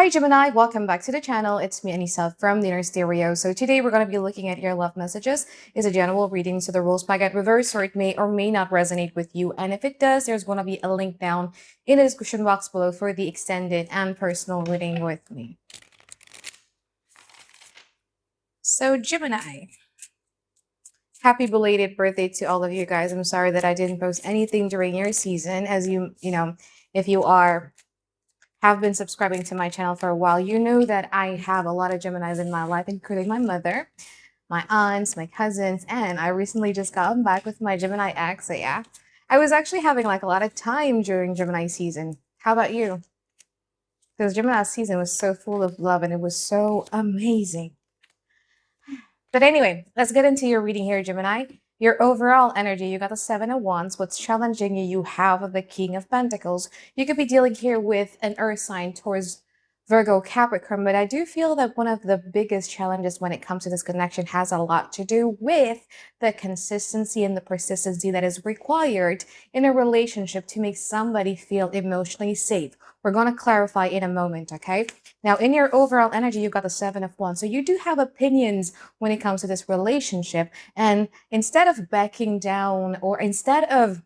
Hi Gemini, welcome back to the channel. It's me Anisa from the Inner Stereo. So today we're going to be looking at your love messages. It's a general reading, so the rules might get reversed or it may or may not resonate with you. And if it does, there's going to be a link down in the description box below for the extended and personal reading with me. So Gemini, happy belated birthday to all of you guys. I'm sorry that I didn't post anything during your season. As if you have been subscribing to my channel for a while, you know that I have a lot of Geminis in my life, including my mother, my aunts, my cousins, and I recently just got back with my Gemini ex. So yeah, I was actually having like a lot of time during Gemini season. How about you? Because Gemini season was so full of love and it was so amazing. But anyway, let's get into your reading here, Gemini. Your overall energy, you got the Seven of Wands. What's challenging you, you have the King of Pentacles. You could be dealing here with an earth sign towards Virgo, Capricorn, but I do feel that one of the biggest challenges when it comes to this connection has a lot to do with the consistency and the persistency that is required in a relationship to make somebody feel emotionally safe. We're going to clarify in a moment, okay? Now, in your overall energy, you've got the Seven of Wands. So you do have opinions when it comes to this relationship. And instead of backing down or instead of,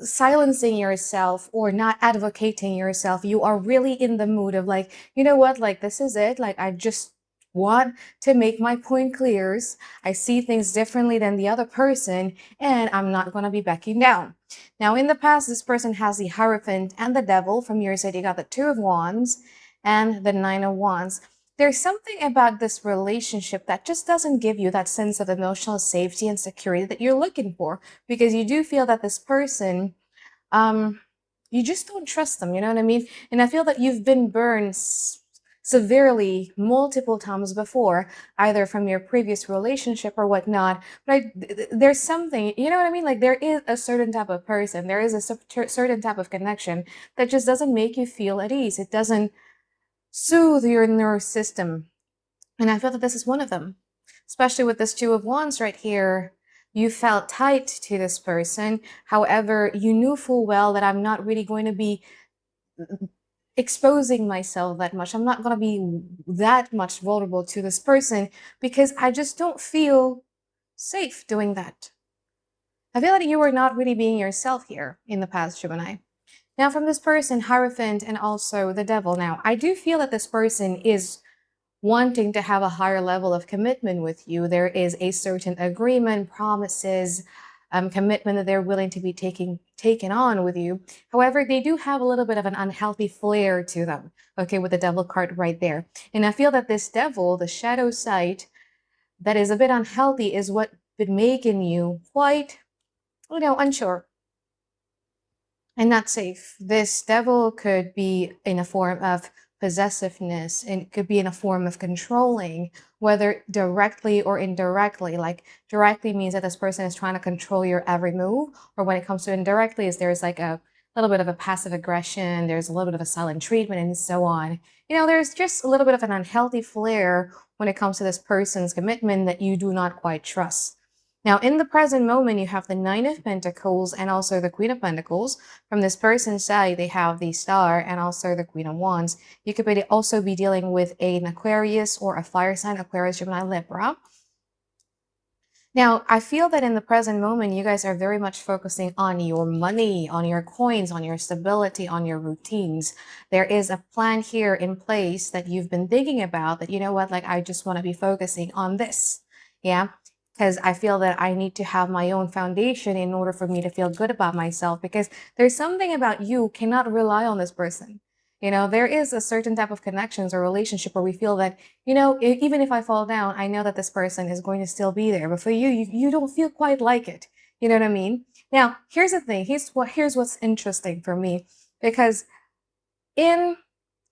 silencing yourself or not advocating yourself, you are really in the mood of like, you know what, like this is it. Like I just want to make my point clear. I see things differently than the other person and I'm not going to be backing down. Now in the past, this person has the Hierophant and the Devil. From your side, you got the Two of Wands and the Nine of Wands. There's something about this relationship that just doesn't give you that sense of emotional safety and security that you're looking for, because you do feel that this person, you just don't trust them, you know what I mean? And I feel that you've been burned severely multiple times before, either from your previous relationship or whatnot. But there's something, you know what I mean? Like there is a certain type of person, there is a certain type of connection that just doesn't make you feel at ease. It doesn't soothe your nervous system. And I feel that this is one of them, especially with this Two of Wands right here. You felt tight to this person. However, you knew full well that I'm not really going to be exposing myself that much. I'm not going to be that much vulnerable to this person because I just don't feel safe doing that. I feel like you were not really being yourself here in the past, Gemini. Now, from this person, Hierophant and also the Devil. Now, I do feel that this person is wanting to have a higher level of commitment with you. There is a certain agreement, promises, commitment that they're willing to be taken on with you. However, they do have a little bit of an unhealthy flair to them, okay, with the Devil card right there. And I feel that this Devil, the shadow side that is a bit unhealthy, is what been making you quite, unsure and not safe. This Devil could be in a form of possessiveness, and it could be in a form of controlling, whether directly or indirectly. Like directly means that this person is trying to control your every move, or when it comes to indirectly is there's like a little bit of a passive aggression, there's a little bit of a silent treatment and so on. There's just a little bit of an unhealthy flair when it comes to this person's commitment that you do not quite trust. Now, in the present moment, you have the Nine of Pentacles and also the Queen of Pentacles. From this person's side, they have the Star and also the Queen of Wands. You could also be dealing with an Aquarius or a fire sign, Aquarius, Gemini, Libra. Now, I feel that in the present moment, you guys are very much focusing on your money, on your coins, on your stability, on your routines. There is a plan here in place that you've been thinking about that, you know what, like I just want to be focusing on this. Yeah. Because I feel that I need to have my own foundation in order for me to feel good about myself, because there's something about you cannot rely on this person. There is a certain type of connections or relationship where we feel that, even if I fall down, I know that this person is going to still be there. But for you, you don't feel quite like it. You know what I mean? Now, here's the thing. Here's what's interesting for me, because in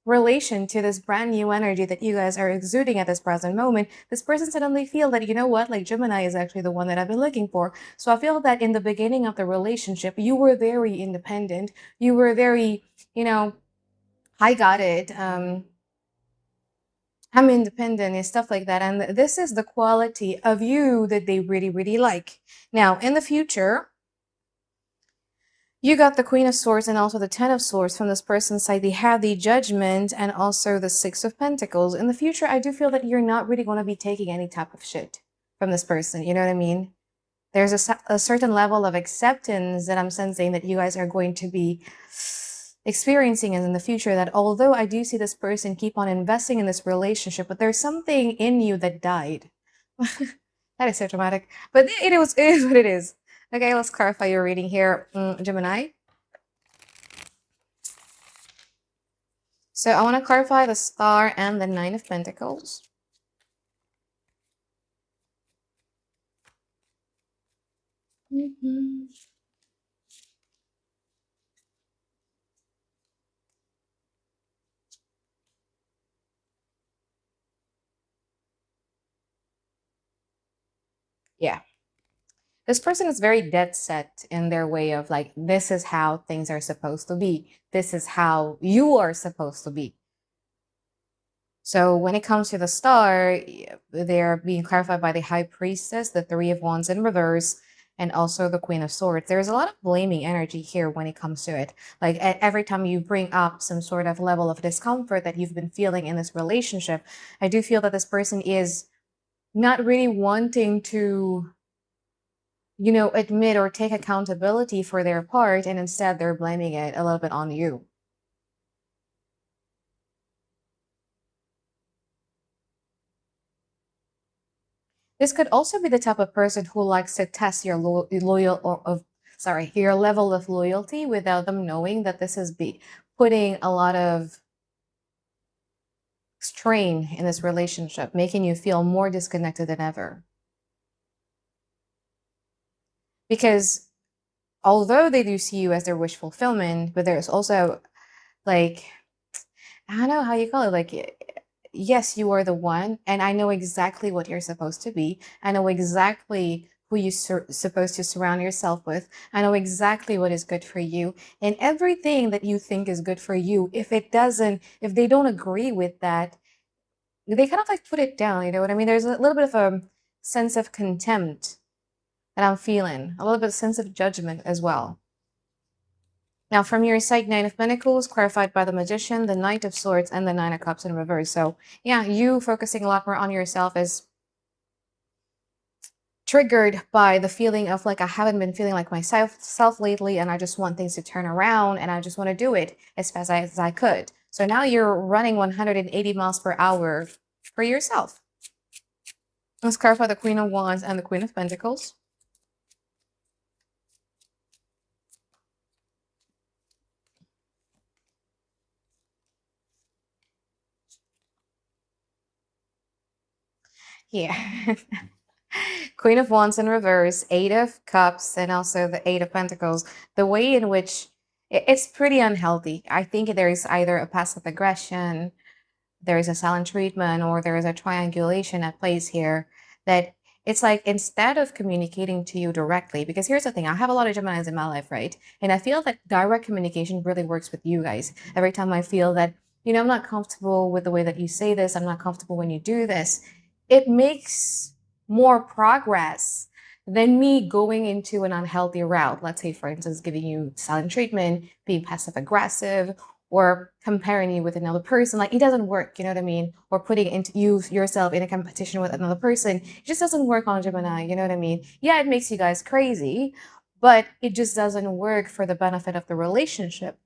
relation to this brand new energy that you guys are exuding at this present moment, this person suddenly feel that, you know what, like Gemini is actually the one that I've been looking for. So I feel that in the beginning of the relationship, you were very independent. You were very, I got it. I'm independent and stuff like that. And this is the quality of you that they really, really like. Now, in the future, You got the Queen of Swords and also the Ten of Swords from this person's side. They have the Judgment and also the Six of Pentacles. In the future, I do feel that you're not really going to be taking any type of shit from this person. You know what I mean? There's a certain level of acceptance that I'm sensing that you guys are going to be experiencing in the future, that although I do see this person keep on investing in this relationship, but there's something in you that died. That is so dramatic. But it is what it is. Okay, let's clarify your reading here, Gemini. So I want to clarify the Star and the Nine of Pentacles. Yeah. This person is very dead set in their way of like, this is how things are supposed to be. This is how you are supposed to be. So when it comes to the Star, they're being clarified by the High Priestess, the Three of Wands in reverse, and also the Queen of Swords. There's a lot of blaming energy here when it comes to it. Like every time you bring up some sort of level of discomfort that you've been feeling in this relationship, I do feel that this person is not really wanting to, admit or take accountability for their part, and instead they're blaming it a little bit on you. This could also be the type of person who likes to test your your level of loyalty without them knowing that this is putting a lot of strain in this relationship, making you feel more disconnected than ever. Because although they do see you as their wish fulfillment, but there's also like, I don't know how you call it, like, yes, you are the one, and I know exactly what you're supposed to be. I know exactly who you're supposed to surround yourself with. I know exactly what is good for you. And everything that you think is good for you, if they don't agree with that, they kind of like put it down. You know what I mean? There's a little bit of a sense of contempt that I'm feeling, a little bit of sense of judgment as well. Now, from your side, Nine of Pentacles, clarified by the Magician, the Knight of Swords, and the Nine of Cups in reverse. So, yeah, you focusing a lot more on yourself is triggered by the feeling of like, I haven't been feeling like myself lately, and I just want things to turn around, and I just want to do it as fast as I could. So now you're running 180 miles per hour for yourself. Let's clarify the Queen of Wands and the Queen of Pentacles. Yeah. Queen of Wands in reverse, Eight of Cups, and also the Eight of Pentacles. The way in which it's pretty unhealthy. I think there is either a passive aggression, there is a silent treatment, or there is a triangulation at place here, that it's like instead of communicating to you directly, because here's the thing, I have a lot of Geminis in my life, right? And I feel that direct communication really works with you guys. Every time I feel that, I'm not comfortable with the way that you say this, I'm not comfortable when you do this, it makes more progress than me going into an unhealthy route. Let's say, for instance, giving you silent treatment, being passive aggressive, or comparing you with another person. Like, it doesn't work, you know what I mean? Or putting yourself in a competition with another person. It just doesn't work on Gemini, you know what I mean? Yeah, it makes you guys crazy, but it just doesn't work for the benefit of the relationship.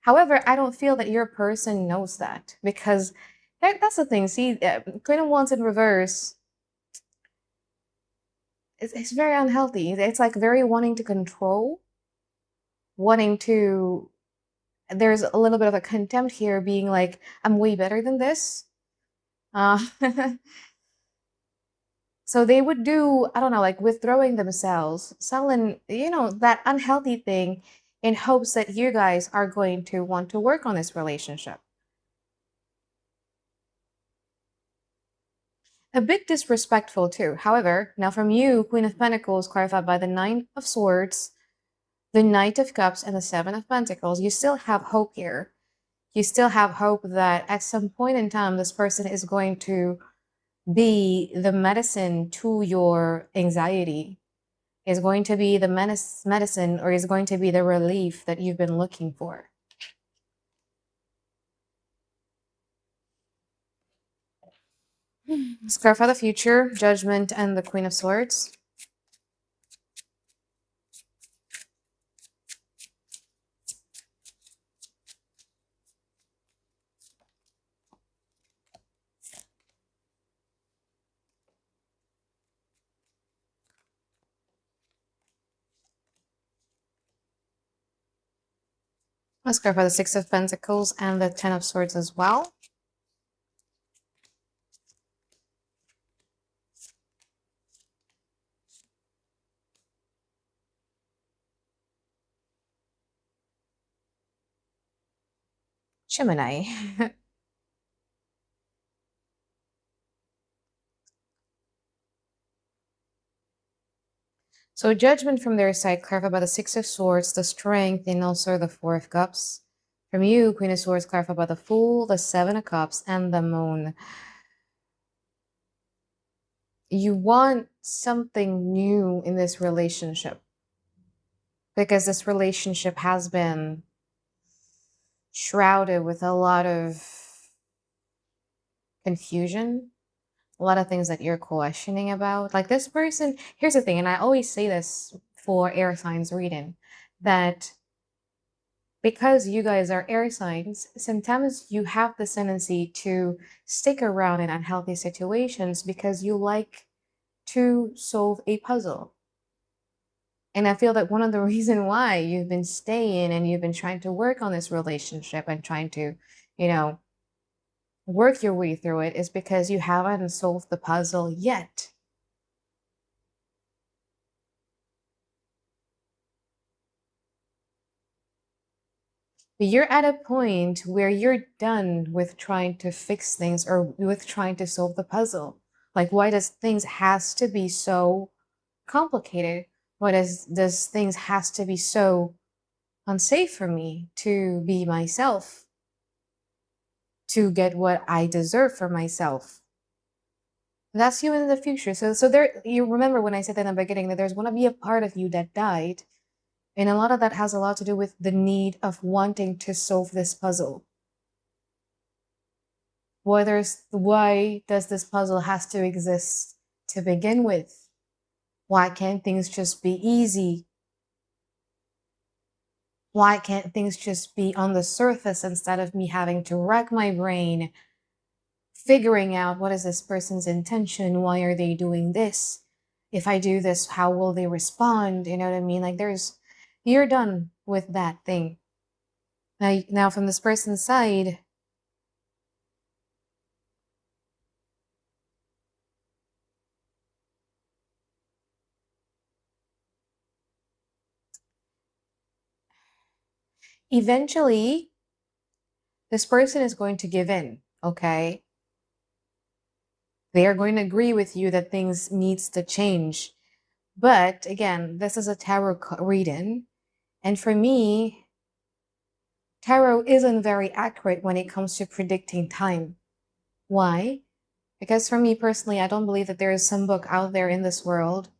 However, I don't feel that your person knows that, because that's the thing. See, Queen of Wands in reverse, it's very unhealthy. It's like very wanting to control, wanting to, there's a little bit of a contempt here, being like, I'm way better than this. Uh, so they would do, I don't know, like withdrawing themselves, selling, that unhealthy thing in hopes that you guys are going to want to work on this relationship. A bit disrespectful too. However, now from you, Queen of Pentacles, clarified by the Nine of Swords, the Knight of Cups, and the Seven of Pentacles, you still have hope here. You still have hope that at some point in time, this person is going to be the medicine to your anxiety. is going to be the medicine, or is going to be the relief that you've been looking for. Let's clarify the future, Judgment, and the Queen of Swords. Let's clarify the Six of Pentacles and the Ten of Swords as well. Gemini. So Judgment from their side, clarified by the Six of Swords, the Strength, and also the Four of Cups. From you, Queen of Swords, clarified by the Fool, the Seven of Cups, and the Moon. You want something new in this relationship, because this relationship has been shrouded with a lot of confusion, a lot of things that you're questioning about. Like this person, here's the thing, and I always say this for air signs reading, that because you guys are air signs, sometimes you have the tendency to stick around in unhealthy situations because you like to solve a puzzle. And I feel that one of the reason why you've been staying and you've been trying to work on this relationship and trying to, you know, work your way through it is because you haven't solved the puzzle yet. But you're at a point where you're done with trying to fix things or with trying to solve the puzzle. Like, why does things has to be so complicated? Why does things has to be so unsafe for me to be myself, to get what I deserve for myself? That's you in the future. So there, you remember when I said in the beginning that there's going to be a part of you that died, and a lot of that has a lot to do with the need of wanting to solve this puzzle. Why does this puzzle has to exist to begin with? Why can't things just be easy? Why can't things just be on the surface instead of me having to rack my brain figuring out what is this person's intention? Why are they doing this? If I do this, how will they respond? You know what I mean? Like you're done with that thing. Now from this person's side, eventually this person is going to give in, okay? They are going to agree with you that things needs to change. But again, this is a tarot reading. And for me, tarot isn't very accurate when it comes to predicting time. Why? Because for me personally, I don't believe that there is some book out there in this world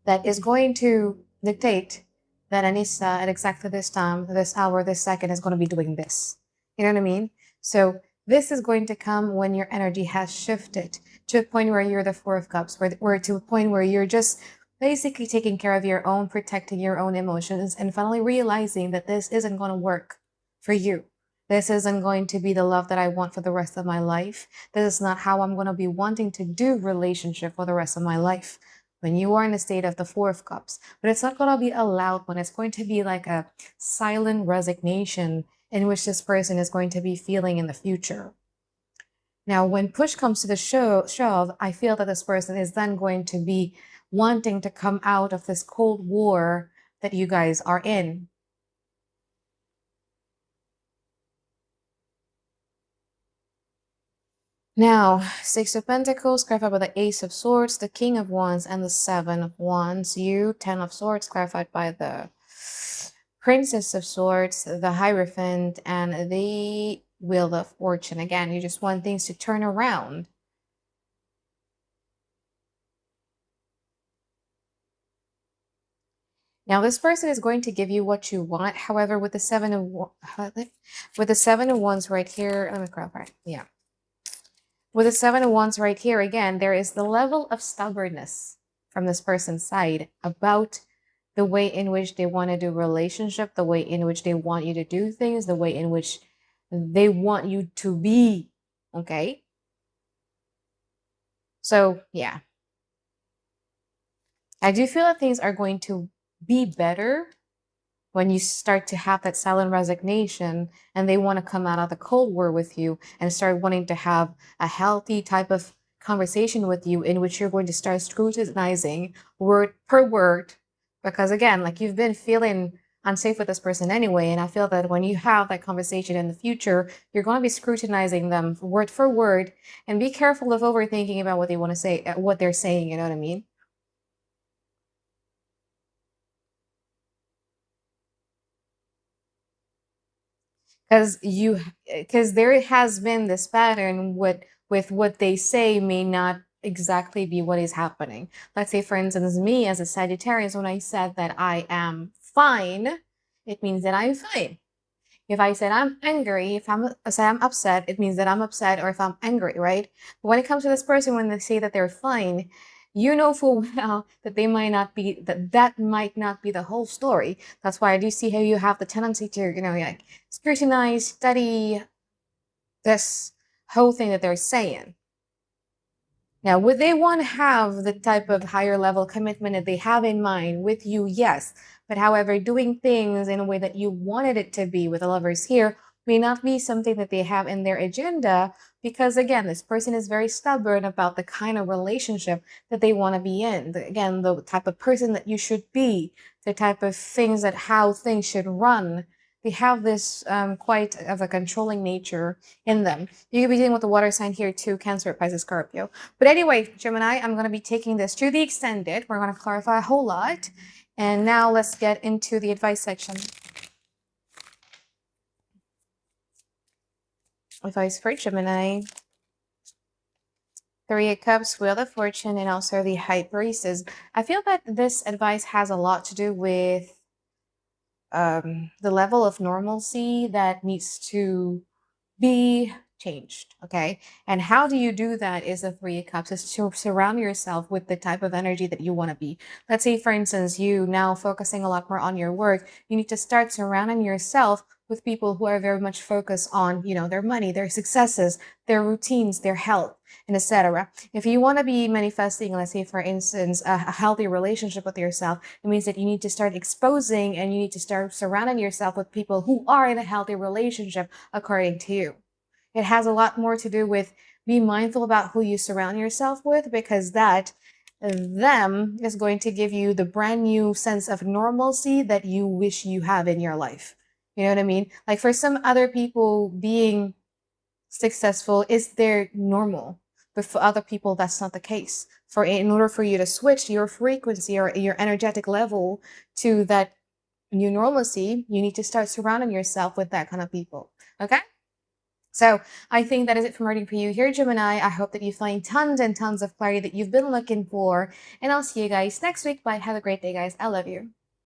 that is going to dictate that Anisa at exactly this time, this hour, this second is going to be doing this. You know what I mean? So this is going to come when your energy has shifted to a point where you're the Four of Cups, or to a point where you're just basically taking care of your own, protecting your own emotions, and finally realizing that this isn't going to work for you. This isn't going to be the love that I want for the rest of my life. This is not how I'm going to be wanting to do relationship for the rest of my life. When you are in a state of the Four of Cups, but it's not going to be a loud one. It's going to be like a silent resignation in which this person is going to be feeling in the future. Now, when push comes to the shove, I feel that this person is then going to be wanting to come out of this Cold War that you guys are in. Now, Six of Pentacles, clarified by the Ace of Swords, the King of Wands, and the Seven of Wands. You, Ten of Swords, clarified by the Princess of Swords, the Hierophant, and the Wheel of Fortune. Again, you just want things to turn around. Now, this person is going to give you what you want. However, with the with the 7 of Wands right here, let me clarify. Yeah. With the 7 of Wands right here, again, there is the level of stubbornness from this person's side about the way in which they want to do relationship, the way in which they want you to do things, the way in which they want you to be. Okay? So, yeah. I do feel that things are going to be better when you start to have that silent resignation and they want to come out of the Cold War with you and start wanting to have a healthy type of conversation with you in which you're going to start scrutinizing word per word. Because again, like you've been feeling unsafe with this person anyway. And I feel that when you have that conversation in the future, you're going to be scrutinizing them word for word and be careful of overthinking about what they want to say, what they're saying. You know what I mean? Because there has been this pattern with what they say may not exactly be what is happening. Let's say, for instance, me as a Sagittarius, when I said that I am fine, it means that I'm fine. If I said I'm angry, if I'm say I'm upset, it means that I'm upset, or if I'm angry, right? But when it comes to this person, when they say that they're fine, you know full well that they might not be that might not be the whole story. That's why I do see how you have the tendency to, like scrutinize, study this whole thing that they're saying. Now, would they want to have the type of higher level commitment that they have in mind with you? Yes. But however, doing things in a way that you wanted it to be with the lovers here may not be something that they have in their agenda because, again, this person is very stubborn about the kind of relationship that they want to be in. Again, the type of person that you should be, the type of things that how things should run. They have this quite of a controlling nature in them. You could be dealing with the water sign here too, Cancer, Pisces, Scorpio. But anyway, Gemini, I'm going to be taking this to the extended. We're going to clarify a whole lot. And now let's get into the advice section. Advice for Gemini. 3 of Cups, Wheel of Fortune, and also the High Priestess. I feel that this advice has a lot to do with the level of normalcy that needs to be changed. Okay. And how do you do that is the 3 of Cups is to surround yourself with the type of energy that you want to be. Let's say, for instance, you now focusing a lot more on your work, you need to start surrounding yourself with people who are very much focused on, their money, their successes, their routines, their health, and etc. If you want to be manifesting, let's say, for instance, a healthy relationship with yourself, it means that you need to start exposing and you need to start surrounding yourself with people who are in a healthy relationship according to you. It has a lot more to do with be mindful about who you surround yourself with because that them is going to give you the brand new sense of normalcy that you wish you have in your life. You know what I mean? Like for some other people, being successful is their normal, but for other people, that's not the case. For in order for you to switch your frequency or your energetic level to that new normalcy, you need to start surrounding yourself with that kind of people. Okay? So I think that is it from reading for you here, Gemini. I hope that you find tons and tons of clarity that you've been looking for. And I'll see you guys next week. Bye. Have a great day, guys. I love you.